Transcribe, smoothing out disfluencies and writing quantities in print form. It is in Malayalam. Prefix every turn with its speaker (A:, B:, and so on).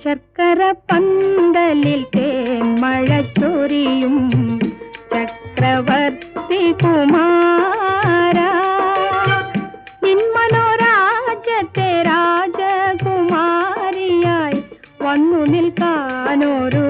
A: ശർക്കര പന്തലിൽ തേന്മഴ ചൊരിയും ചക്രവർത്തി കുമാര, നിൻ മനോരാജ്യത്തെ രാജകുമാരിയായി വന്നു നിൽക്കാനൊരു